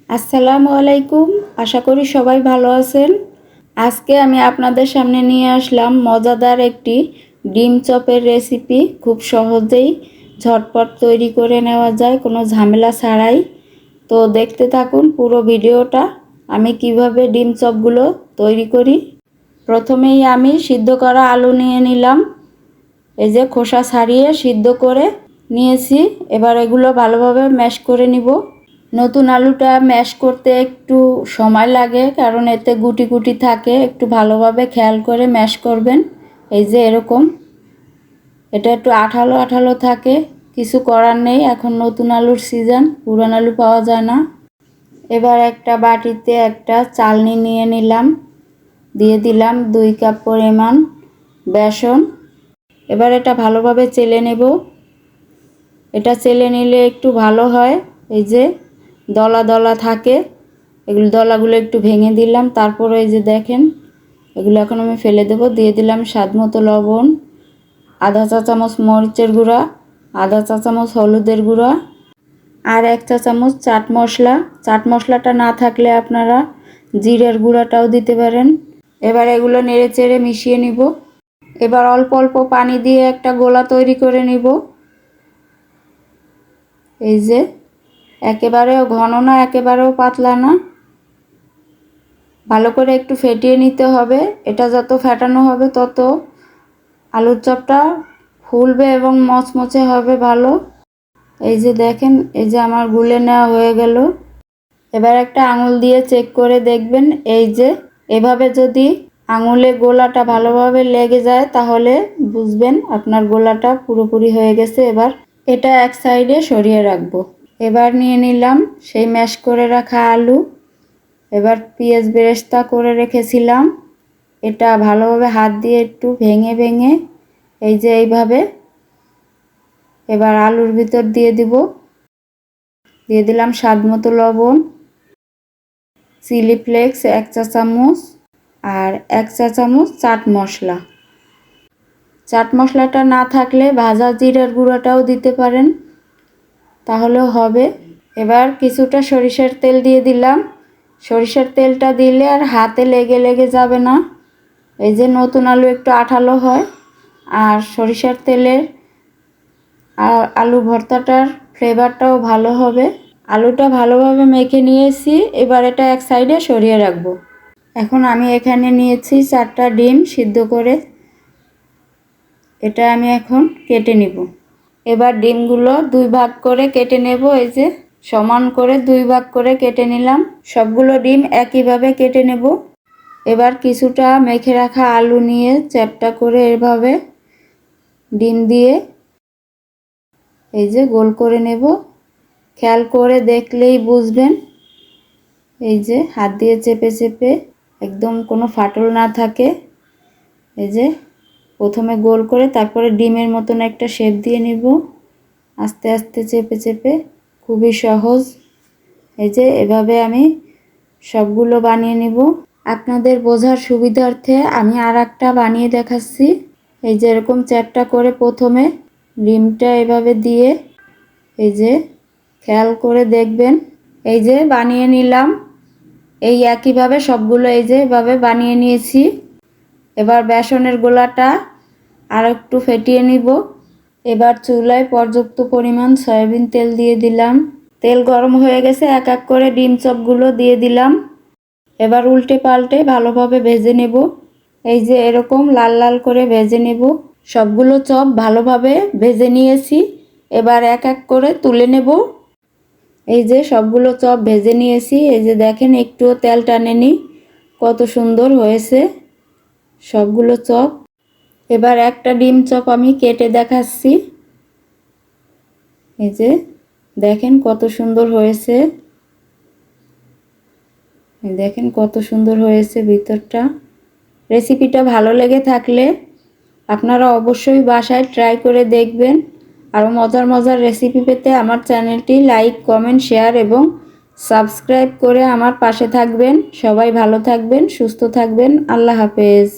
আসসালামু আলাইকুম। আশা করি সবাই ভালো আছেন। আজকে আমি আপনাদের সামনে নিয়ে আসলাম মজাদার একটি ডিম চপের রেসিপি। খুব সহজেই ঝটপট তৈরি করে নেওয়া যায়, কোনো ঝামেলা ছাড়াই। তো দেখতে থাকুন পুরো ভিডিওটা, আমি কিভাবে ডিম চপগুলো তৈরি করি। প্রথমেই আমি সিদ্ধ করা আলু নিয়ে নিলাম। এই যে খোসা ছাড়িয়ে সিদ্ধ করে নিয়েছি। এবার এগুলো ভালোভাবে ম্যাশ করে নিব। নতুন আলুটা ম্যাশ করতে একটু সময় লাগে, কারণ এতে গুটি গুটি থাকে। একটু ভালোভাবে খেয়াল করে ম্যাশ করবেন। এই যে এরকম, এটা একটু আঠালো আঠালো থাকে, কিছু করার নেই, এখন নতুন আলুর সিজন, পুরান আলু পাওয়া যায় না। এবার একটা বাটিতে একটা চালনি নিয়ে নিলাম, দিয়ে দিলাম 2 কাপ পরিমাণ বেসন। এবার এটা ভালোভাবে চেলে নেব। এটা চেলে নিলে একটু ভালো হয়। এই যে দলা দলা থাকে, এগুলো দলাগুলো একটু ভেঙে দিলাম। তারপরে এই যে দেখেন, এগুলো এখন আমি ফেলে দেব। দিয়ে দিলাম স্বাদ মতো লবণ, আধা চা চামচ মরিচের গুঁড়া, আধা চা চামচ হলুদের গুঁড়া, আর 1 চা চামচ চাট মশলা। চাট মশলাটা না থাকলে আপনারা জিরের গুঁড়াটাও দিতে পারেন। এবার এগুলো নেড়ে চেড়ে মিশিয়ে নিব। এবার অল্প অল্প পানি দিয়ে একটা গোলা তৈরি করে নিব। এই যে একেবারেও ঘন না, একেবারেও পাতলা না, ভালো করে একটু ফেটিয়ে নিতে হবে। এটা যত ফেটানো হবে তত আলুর চপটা ফুলবে এবং মচমচে হবে ভালো। এই যে দেখেন, এই যে আমার গুলে নেওয়া হয়ে গেল। এবার একটা আঙুল দিয়ে চেক করে দেখবেন। এই যে এভাবে যদি আঙুলে গোলাটা ভালোভাবে লেগে যায়, তাহলে বুঝবেন আপনার গোলাটা পুরোপুরি হয়ে গেছে। এবার এটা এক সাইডে সরিয়ে রাখবো। এবার নিয়ে নিলাম সেই ম্যাশ করে রাখা আলু। এবার পেঁয়াজ বেরেস্তা করে রেখেছিলাম, এটা ভালোভাবে হাত দিয়ে একটু ভেঙে ভেঙে এই যে এইভাবে এবার আলুর ভিতর দিয়ে দিব। দিয়ে দিলাম স্বাদ মতো লবণ, চিলি ফ্লেক্স 1 চা চামচ, আর 1 চা চামচ চাট মশলা। চাট মশলাটা না থাকলে ভাজা জিরার গুঁড়াটাও দিতে পারেন, তাহলেও হবে। এবার কিছুটা সরিষার তেল দিয়ে দিলাম। সরিষার তেলটা দিলে আর হাতে লেগে লেগে যাবে না। এই যে নতুন আলু একটু আঠালো হয়, আর সরিষার তেলের আলু ভর্তাটার ফ্লেভারটাও ভালো হবে। আলুটা ভালোভাবে মেখে নিয়েছি। এবার এটা এক সাইডে সরিয়ে রাখবো। এখন আমি এখানে নিয়েছি 4টা ডিম সিদ্ধ করে, এটা আমি এখন কেটে নিব। এবার ডিমগুলো 2 ভাগ করে কেটে নেব। এই যে সমান করে 2 ভাগ করে কেটে নিলাম। সবগুলো ডিম একইভাবে কেটে নেব। এবার কিছুটা মেখে রাখা আলু নিয়ে চ্যাপ্টা করে এভাবে ডিম দিয়ে এই যে গোল করে নেব। খেয়াল করে দেখলেই বুঝবেন, এই যে হাত দিয়ে চেপে চেপে একদম কোনো ফাটল না থাকে। এই যে প্রথমে গোল করে তারপরে ডিমের মতন একটা শেপ দিয়ে নিব, আস্তে আস্তে চেপে চেপে। খুবই সহজ। এই যে এভাবে আমি সবগুলো বানিয়ে নিব। আপনাদের বোঝার সুবিধার্থে আমি আর একটা বানিয়ে দেখাচ্ছি। এই যে এরকম চ্যাপটা করে প্রথমে ডিমটা এভাবে দিয়ে এই যে খেয়াল করে দেখবেন। এই যে বানিয়ে নিলাম। এই একইভাবে সবগুলো এই যে এভাবে বানিয়ে নিয়েছি। এবার বেসনের গোলাটা আর একটু ফেটিয়ে নিব। এবার চুলায় পর্যাপ্ত পরিমাণ সয়াবিন তেল দিয়ে দিলাম। তেল গরম হয়ে গেছে, এক এক করে ডিম চপগুলো দিয়ে দিলাম। এবার উল্টে পাল্টে ভালোভাবে ভেজে নেব। এই যে এরকম লাল লাল করে ভেজে নেব। সবগুলো চপ ভালোভাবে ভেজে নিয়েছি। এবার এক এক করে তুলে নেব। এই যে সবগুলো চপ ভেজে নিয়েছি। এই যে দেখেন, একটুও তেল টানেনি, কত সুন্দর হয়েছে সবগুলো চপ। এবার একটা ডিম চপ আমি কেটে দেখাচ্ছি। এই যে দেখেন কত সুন্দর হয়েছে। দেখেন কত সুন্দর হয়েছে ভিতরটা। রেসিপিটা ভালো লেগে থাকলে আপনারা অবশ্যই বাসায় ট্রাই করে দেখবেন। আরও মজার মজার রেসিপি পেতে আমার চ্যানেলটি লাইক, কমেন্ট, শেয়ার এবং সাবস্ক্রাইব করে আমার পাশে থাকবেন। সবাই ভালো থাকবেন, সুস্থ থাকবেন। আল্লাহ হাফেজ।